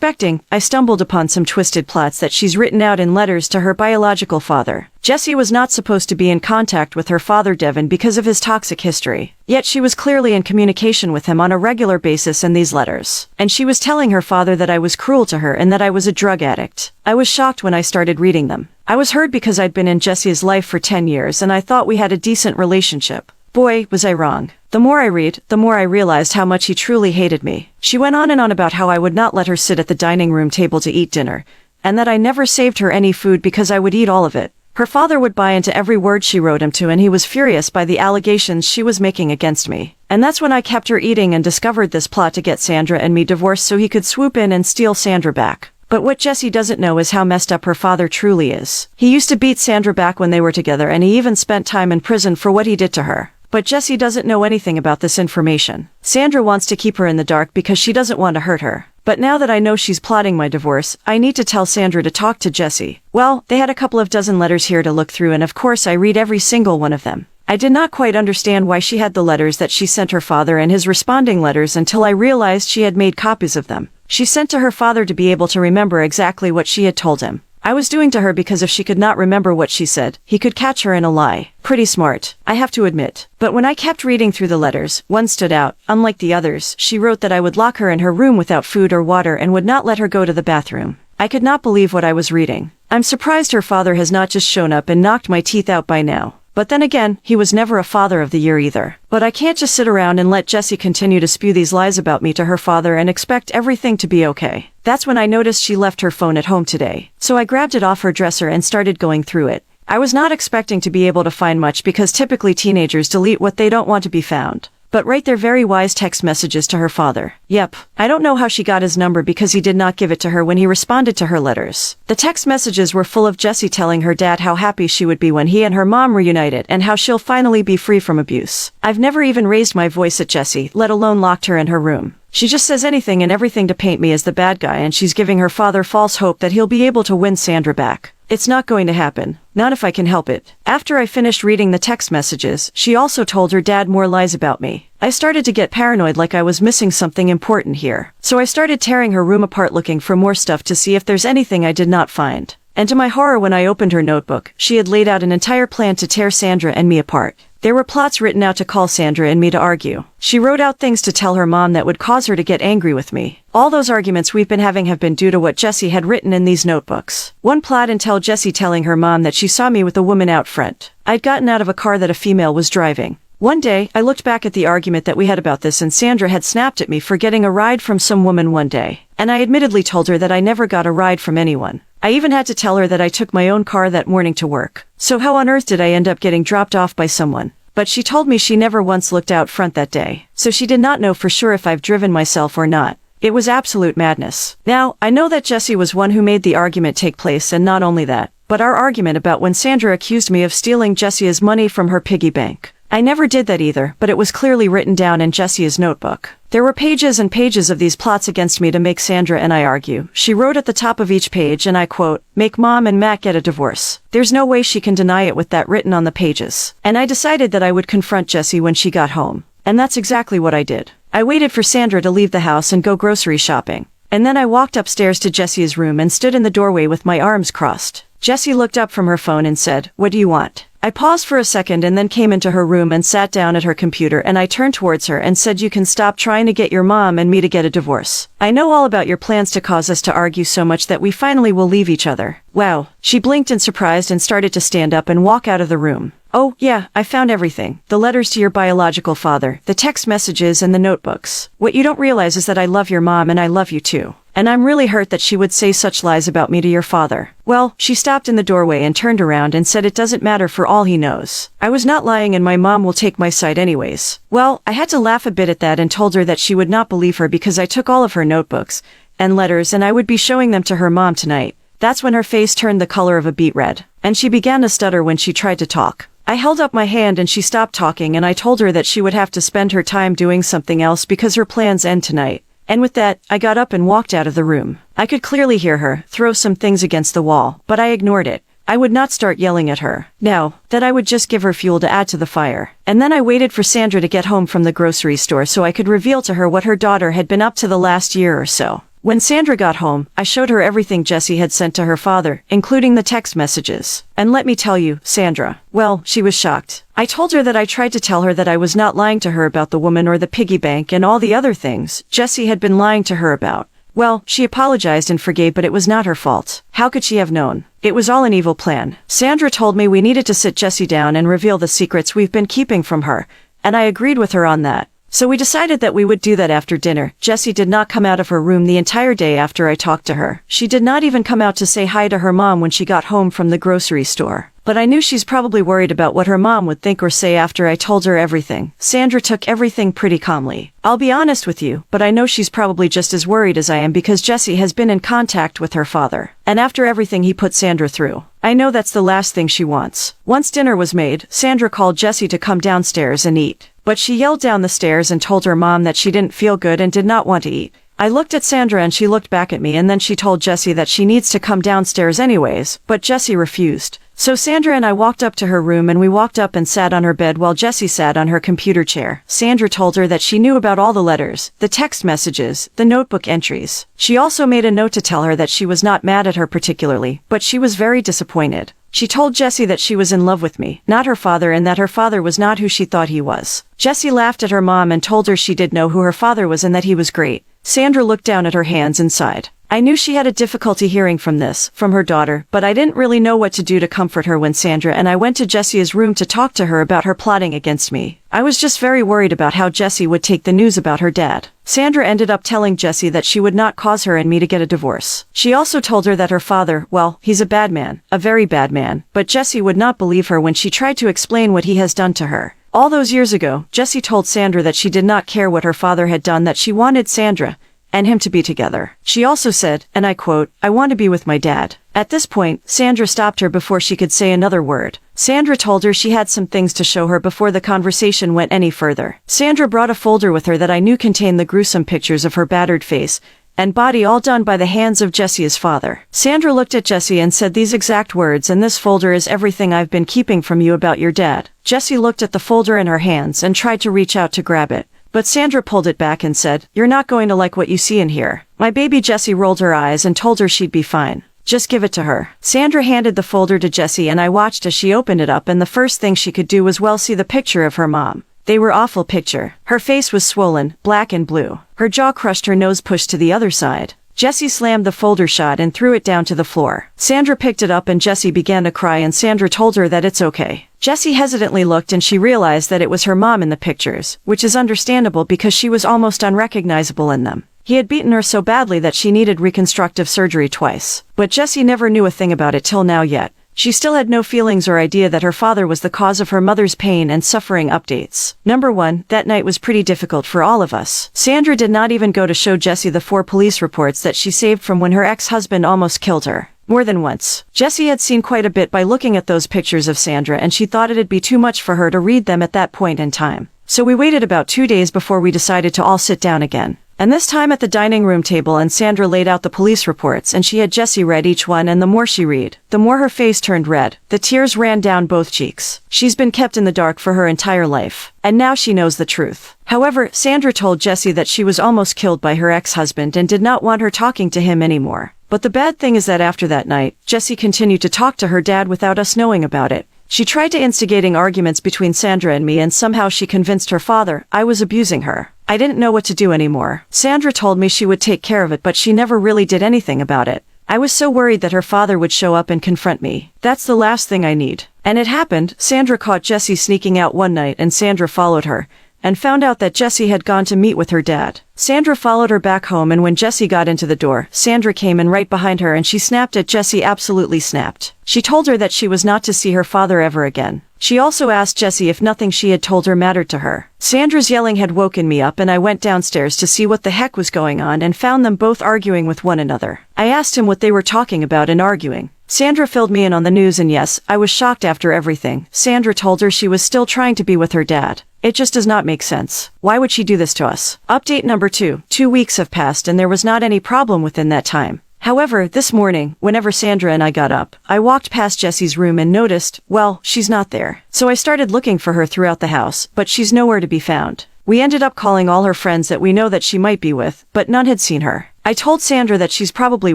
Expecting, I stumbled upon some twisted plots that she's written out in letters to her biological father. Jessie was not supposed to be in contact with her father Devin because of his toxic history. Yet she was clearly in communication with him on a regular basis in these letters. And she was telling her father that I was cruel to her and that I was a drug addict. I was shocked when I started reading them. I was hurt because I'd been in Jessie's life for 10 years and I thought we had a decent relationship. Boy, was I wrong. The more I read, the more I realized how much he truly hated me. She went on and on about how I would not let her sit at the dining room table to eat dinner, and that I never saved her any food because I would eat all of it. Her father would buy into every word she wrote him to, and he was furious by the allegations she was making against me. And that's when I kept her eating and discovered this plot to get Sandra and me divorced so he could swoop in and steal Sandra back. But what Jessie doesn't know is how messed up her father truly is. He used to beat Sandra back when they were together, and he even spent time in prison for what he did to her. But Jessie doesn't know anything about this information. Sandra wants to keep her in the dark because she doesn't want to hurt her. But now that I know she's plotting my divorce, I need to tell Sandra to talk to Jessie. Well, they had a couple of dozen letters here to look through, and of course I read every single one of them. I did not quite understand why she had the letters that she sent her father and his responding letters until I realized she had made copies of them. She sent to her father to be able to remember exactly what she had told him. I was doing to her because if she could not remember what she said, he could catch her in a lie. Pretty smart, I have to admit. But when I kept reading through the letters, one stood out. Unlike the others, she wrote that I would lock her in her room without food or water and would not let her go to the bathroom. I could not believe what I was reading. I'm surprised her father has not just shown up and knocked my teeth out by now. But then again, he was never a father of the year either. But I can't just sit around and let Jessie continue to spew these lies about me to her father and expect everything to be okay. That's when I noticed she left her phone at home today. So I grabbed it off her dresser and started going through it. I was not expecting to be able to find much because typically teenagers delete what they don't want to be found. But write their very wise text messages to her father. Yep, I don't know how she got his number because he did not give it to her when he responded to her letters. The text messages were full of Jessie telling her dad how happy she would be when he and her mom reunited and how she'll finally be free from abuse. I've never even raised my voice at Jessie, let alone locked her in her room. She just says anything and everything to paint me as the bad guy, and she's giving her father false hope that he'll be able to win Sandra back. It's not going to happen. Not if I can help it. After I finished reading the text messages, she also told her dad more lies about me. I started to get paranoid, like I was missing something important here. So I started tearing her room apart looking for more stuff to see if there's anything I did not find. And to my horror, when I opened her notebook, she had laid out an entire plan to tear Sandra and me apart. There were plots written out to call Sandra and me to argue. She wrote out things to tell her mom that would cause her to get angry with me. All those arguments we've been having have been due to what Jessie had written in these notebooks. One plot entailed Jessie telling her mom that she saw me with a woman out front. I'd gotten out of a car that a female was driving. One day, I looked back at the argument that we had about this, and Sandra had snapped at me for getting a ride from some woman one day. And I admittedly told her that I never got a ride from anyone. I even had to tell her that I took my own car that morning to work. So how on earth did I end up getting dropped off by someone? But she told me she never once looked out front that day. So she did not know for sure if I've driven myself or not. It was absolute madness. Now, I know that Jessie was one who made the argument take place, and not only that, but our argument about when Sandra accused me of stealing Jessie's money from her piggy bank. I never did that either, but it was clearly written down in Jessie's notebook. There were pages and pages of these plots against me to make Sandra and I argue. She wrote at the top of each page, and I quote, "Make Mom and Matt get a divorce." There's no way she can deny it with that written on the pages. And I decided that I would confront Jessie when she got home. And that's exactly what I did. I waited for Sandra to leave the house and go grocery shopping. And then I walked upstairs to Jessie's room and stood in the doorway with my arms crossed. Jessie looked up from her phone and said, "What do you want?" I paused for a second and then came into her room and sat down at her computer, and I turned towards her and said, "You can stop trying to get your mom and me to get a divorce. I know all about your plans to cause us to argue so much that we finally will leave each other." Wow. She blinked in surprise and started to stand up and walk out of the room. "Oh, yeah, I found everything. The letters to your biological father, the text messages, and the notebooks. What you don't realize is that I love your mom and I love you too. And I'm really hurt that she would say such lies about me to your father." Well, she stopped in the doorway and turned around and said, "It doesn't matter for all he knows. I was not lying and my mom will take my side anyways." Well, I had to laugh a bit at that and told her that she would not believe her because I took all of her notebooks and letters and I would be showing them to her mom tonight. That's when her face turned the color of a beet red. And she began to stutter when she tried to talk. I held up my hand and she stopped talking, and I told her that she would have to spend her time doing something else because her plans end tonight. And with that, I got up and walked out of the room. I could clearly hear her throw some things against the wall, but I ignored it. I would not start yelling at her. No, that I would just give her fuel to add to the fire. And then I waited for Sandra to get home from the grocery store so I could reveal to her what her daughter had been up to the last year or so. When Sandra got home, I showed her everything Jessie had sent to her father, including the text messages. And let me tell you, Sandra, well, she was shocked. I told her that I tried to tell her that I was not lying to her about the woman or the piggy bank and all the other things Jessie had been lying to her about. Well, she apologized and forgave, but it was not her fault. How could she have known? It was all an evil plan. Sandra told me we needed to sit Jessie down and reveal the secrets we've been keeping from her, and I agreed with her on that. So we decided that we would do that after dinner. Jessie did not come out of her room the entire day after I talked to her. She did not even come out to say hi to her mom when she got home from the grocery store. But I knew she's probably worried about what her mom would think or say after I told her everything. Sandra took everything pretty calmly. I'll be honest with you, but I know she's probably just as worried as I am because Jessie has been in contact with her father. And after everything he put Sandra through, I know that's the last thing she wants. Once dinner was made, Sandra called Jessie to come downstairs and eat. But she yelled down the stairs and told her mom that she didn't feel good and did not want to eat. I looked at Sandra and she looked back at me, and then she told Jessie that she needs to come downstairs anyways, but Jessie refused. So Sandra and I walked up to her room and we walked up and sat on her bed while Jessie sat on her computer chair. Sandra told her that she knew about all the letters, the text messages, the notebook entries. She also made a note to tell her that she was not mad at her particularly, but she was very disappointed. She told Jessie that she was in love with me, not her father, and that her father was not who she thought he was. Jessie laughed at her mom and told her she did know who her father was and that he was great. Sandra looked down at her hands and sighed. I knew she had a difficulty hearing from her daughter, but I didn't really know what to do to comfort her when Sandra and I went to Jessie's room to talk to her about her plotting against me. I was just very worried about how Jessie would take the news about her dad. Sandra ended up telling Jessie that she would not cause her and me to get a divorce. She also told her that her father, well, he's a bad man, a very bad man, but Jessie would not believe her when she tried to explain what he has done to her. All those years ago, Jessie told Sandra that she did not care what her father had done, that she wanted Sandra and him to be together. She also said, and I quote, "I want to be with my dad." At this point, Sandra stopped her before she could say another word. Sandra told her she had some things to show her before the conversation went any further. Sandra brought a folder with her that I knew contained the gruesome pictures of her battered face and body, all done by the hands of Jessie's father. Sandra looked at Jessie and said these exact words, "And this folder is everything I've been keeping from you about your dad." Jessie looked at the folder in her hands and tried to reach out to grab it. But Sandra pulled it back and said, "You're not going to like what you see in here." My baby Jessie rolled her eyes and told her she'd be fine. Just give it to her. Sandra handed the folder to Jessie and I watched as she opened it up, and the first thing she could do was see the picture of her mom. They were awful picture. Her face was swollen, black and blue. Her jaw crushed, her nose pushed to the other side. Jessie slammed the folder shut and threw it down to the floor. Sandra picked it up and Jessie began to cry, and Sandra told her that it's okay. Jessie hesitantly looked and she realized that it was her mom in the pictures, which is understandable because she was almost unrecognizable in them. He had beaten her so badly that she needed reconstructive surgery twice. But Jessie never knew a thing about it till now yet. She still had no feelings or idea that her father was the cause of her mother's pain and suffering. Updates. Number 1, that night was pretty difficult for all of us. Sandra did not even go to show Jessie the 4 police reports that she saved from when her ex-husband almost killed her. More than once. Jessie had seen quite a bit by looking at those pictures of Sandra, and she thought it'd be too much for her to read them at that point in time. So we waited about 2 days before we decided to all sit down again. And this time at the dining room table, and Sandra laid out the police reports and she had Jessie read each one, and the more she read, the more her face turned red. The tears ran down both cheeks. She's been kept in the dark for her entire life. And now she knows the truth. However, Sandra told Jessie that she was almost killed by her ex-husband and did not want her talking to him anymore. But the bad thing is that after that night, Jessie continued to talk to her dad without us knowing about it. She tried to instigating arguments between Sandra and me, and somehow she convinced her father I was abusing her. I didn't know what to do anymore. Sandra told me she would take care of it, but she never really did anything about it. I was so worried that her father would show up and confront me. That's the last thing I need. And it happened. Sandra caught Jessie sneaking out one night, and Sandra followed her and found out that Jessie had gone to meet with her dad. Sandra followed her back home, and when Jessie got into the door, Sandra came in right behind her and she snapped at Jessie, absolutely snapped. She told her that she was not to see her father ever again. She also asked Jessie if nothing she had told her mattered to her. Sandra's yelling had woken me up, and I went downstairs to see what the heck was going on and found them both arguing with one another. I asked him what they were talking about and arguing. Sandra filled me in on the news, and yes, I was shocked after everything. Sandra told her she was still trying to be with her dad. It just does not make sense. Why would she do this to us? Update number 2. 2 weeks have passed and there was not any problem within that time. However, this morning, whenever Sandra and I got up, I walked past Jessie's room and noticed, well, she's not there. So I started looking for her throughout the house, but she's nowhere to be found. We ended up calling all her friends that we know that she might be with, but none had seen her. I told Sandra that she's probably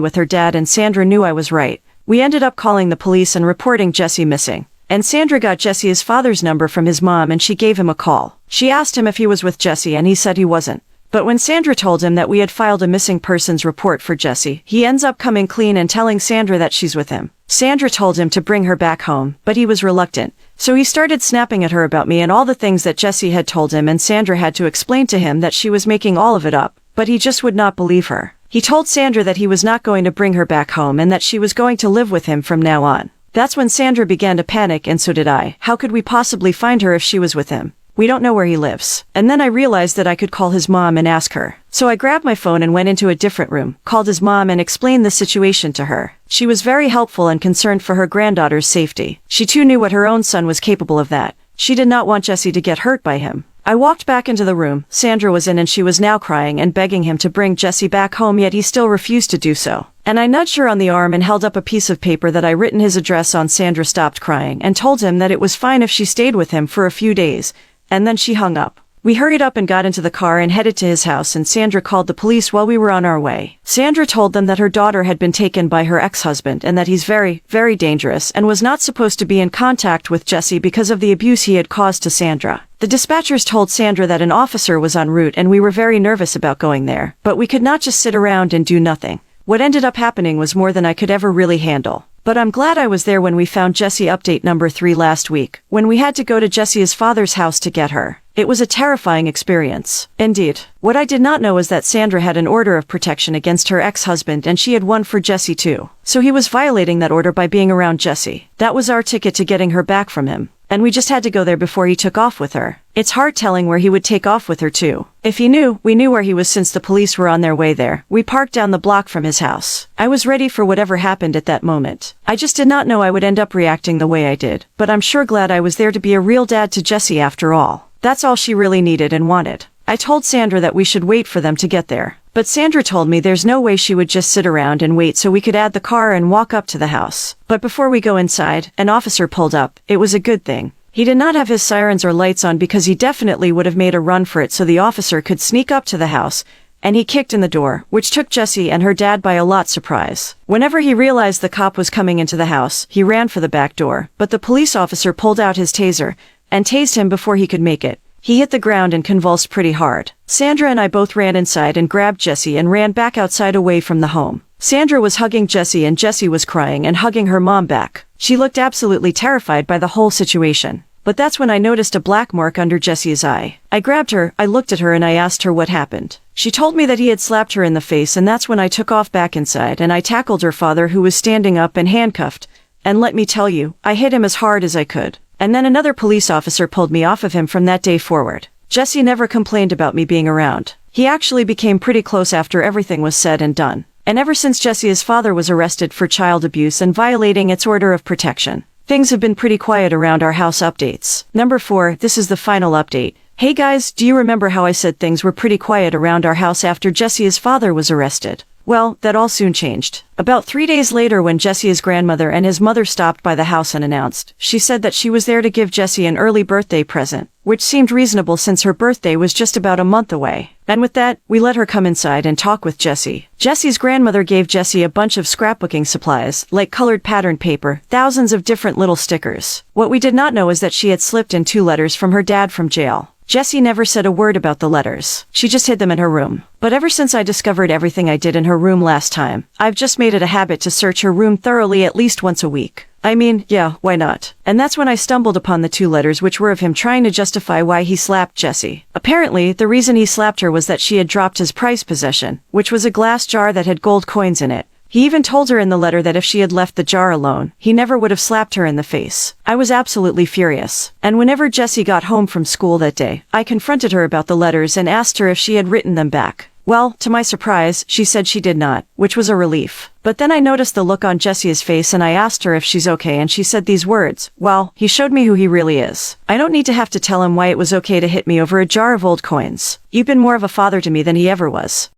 with her dad, and Sandra knew I was right. We ended up calling the police and reporting Jesse missing. And Sandra got Jesse's father's number from his mom and she gave him a call. She asked him if he was with Jesse and he said he wasn't. But when Sandra told him that we had filed a missing persons report for Jesse, he ends up coming clean and telling Sandra that she's with him. Sandra told him to bring her back home, but he was reluctant. So he started snapping at her about me and all the things that Jesse had told him, and Sandra had to explain to him that she was making all of it up, but he just would not believe her. He told Sandra that he was not going to bring her back home and that she was going to live with him from now on. That's when Sandra began to panic, and so did I. How could we possibly find her if she was with him? We don't know where he lives. And then I realized that I could call his mom and ask her. So I grabbed my phone and went into a different room, called his mom and explained the situation to her. She was very helpful and concerned for her granddaughter's safety. She too knew what her own son was capable of that. She did not want Jesse to get hurt by him. I walked back into the room. Sandra was in and she was now crying and begging him to bring Jesse back home, yet he still refused to do so. And I nudged her on the arm and held up a piece of paper that I written his address on. Sandra stopped crying and told him that it was fine if she stayed with him for a few days. And then she hung up. We hurried up and got into the car and headed to his house, and Sandra called the police while we were on our way. Sandra told them that her daughter had been taken by her ex-husband and that he's very, very dangerous and was not supposed to be in contact with Jesse because of the abuse he had caused to Sandra. The dispatchers told Sandra that an officer was en route and we were very nervous about going there, but we could not just sit around and do nothing. What ended up happening was more than I could ever really handle. But I'm glad I was there when we found Jessie. Update number 3 last week, when we had to go to Jesse's father's house to get her. It was a terrifying experience. Indeed. What I did not know is that Sandra had an order of protection against her ex-husband, and she had one for Jesse too. So he was violating that order by being around Jesse. That was our ticket to getting her back from him. And we just had to go there before he took off with her. It's hard telling where he would take off with her too. If he knew, we knew where he was since the police were on their way there. We parked down the block from his house. I was ready for whatever happened at that moment. I just did not know I would end up reacting the way I did. But I'm sure glad I was there to be a real dad to Jesse after all. That's all she really needed and wanted. I told Sandra that we should wait for them to get there. But Sandra told me there's no way she would just sit around and wait, so we could add the car and walk up to the house. But before we go inside, an officer pulled up. It was a good thing. He did not have his sirens or lights on because he definitely would have made a run for it, so the officer could sneak up to the house, and he kicked in the door, which took Jesse and her dad by a lot surprise. Whenever he realized the cop was coming into the house, he ran for the back door, but the police officer pulled out his taser and tased him before he could make it. He hit the ground and convulsed pretty hard. Sandra and I both ran inside and grabbed Jesse and ran back outside away from the home. Sandra was hugging Jesse and Jesse was crying and hugging her mom back. She looked absolutely terrified by the whole situation. But that's when I noticed a black mark under Jesse's eye. I grabbed her, I looked at her, and I asked her what happened. She told me that he had slapped her in the face, and that's when I took off back inside and I tackled her father, who was standing up and handcuffed. And let me tell you, I hit him as hard as I could. And then another police officer pulled me off of him from that day forward. Jesse never complained about me being around. He actually became pretty close after everything was said and done. And ever since Jesse's father was arrested for child abuse and violating its order of protection, things have been pretty quiet around our house. Updates. Number 4, this is the final update. Hey guys, do you remember how I said things were pretty quiet around our house after Jesse's father was arrested? Well, that all soon changed. About 3 days later, when Jesse's grandmother and his mother stopped by the house unannounced, she said that she was there to give Jesse an early birthday present, which seemed reasonable since her birthday was just about a month away. And with that, we let her come inside and talk with Jesse. Jesse's grandmother gave Jesse a bunch of scrapbooking supplies, like colored patterned paper, thousands of different little stickers. What we did not know is that she had slipped in 2 letters from her dad from jail. Jesse never said a word about the letters. She just hid them in her room. But ever since I discovered everything I did in her room last time, I've just made it a habit to search her room thoroughly at least once a week. I mean, yeah, why not? And that's when I stumbled upon the 2 letters, which were of him trying to justify why he slapped Jesse. Apparently, the reason he slapped her was that she had dropped his prized possession, which was a glass jar that had gold coins in it. He even told her in the letter that if she had left the jar alone, he never would have slapped her in the face. I was absolutely furious. And whenever Jessie got home from school that day, I confronted her about the letters and asked her if she had written them back. Well, to my surprise, she said she did not, which was a relief. But then I noticed the look on Jessie's face and I asked her if she's okay, and she said these words: "Well, he showed me who he really is. I don't need to have to tell him why it was okay to hit me over a jar of old coins. You've been more of a father to me than he ever was."